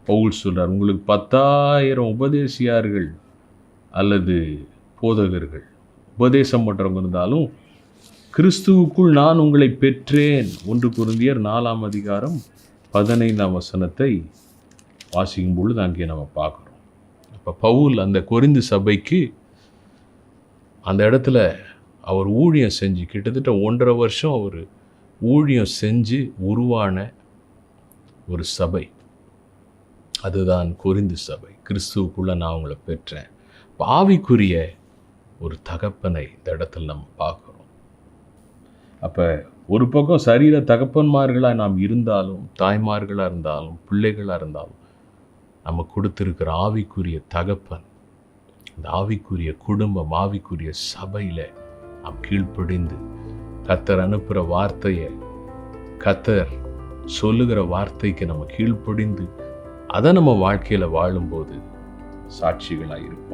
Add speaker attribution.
Speaker 1: பவுல் சொல்றார், உங்களுக்கு 10,000 உபதேசியார்கள் அல்லது போதகர்கள் உபதேசம் பண்ணுறவங்க இருந்தாலும் கிறிஸ்துவுக்குள் நான் உங்களை பெற்றேன். 1 கொரிந்தியர் 4ஆம் அதிகாரம் 15ஆம் வசனத்தை வாசிக்கும் பொழுது அங்கே நம்ம பார்க்குறோம். அப்போ பவுல் அந்த கொரிந்து சபைக்கு அந்த இடத்துல அவர் ஊழியம் செஞ்சு கிட்டத்தட்ட 1.5 வருஷம் அவர் ஊழியம் செஞ்சு உருவான ஒரு சபை, அதுதான் கொரிந்து சபை. கிறிஸ்துவுக்குள்ளே நான் உங்களை பெற்றேன். ஆவிக்குரிய ஒரு தகப்பனை இந்த இடத்துல நம்ம பார்க்குறோம். அப்போ ஒரு பக்கம் சரீர தகப்பன்மார்களாக நாம் இருந்தாலும், தாய்மார்களாக இருந்தாலும், பிள்ளைகளாக இருந்தாலும், நம்ம கொடுத்துருக்கிற ஆவிக்குரிய தகப்பன், இந்த ஆவிக்குரிய குடும்பம், ஆவிக்குரிய சபையில் நாம் கீழ்ப்படிந்து கர்த்தர் அனுப்புகிற வார்த்தையை, கர்த்தர் சொல்லுகிற வார்த்தைக்கு நம்ம கீழ்ப்படிந்து அதை நம்ம வாழ்க்கையில் வாழும்போது சாட்சிகளாக இருப்போம்.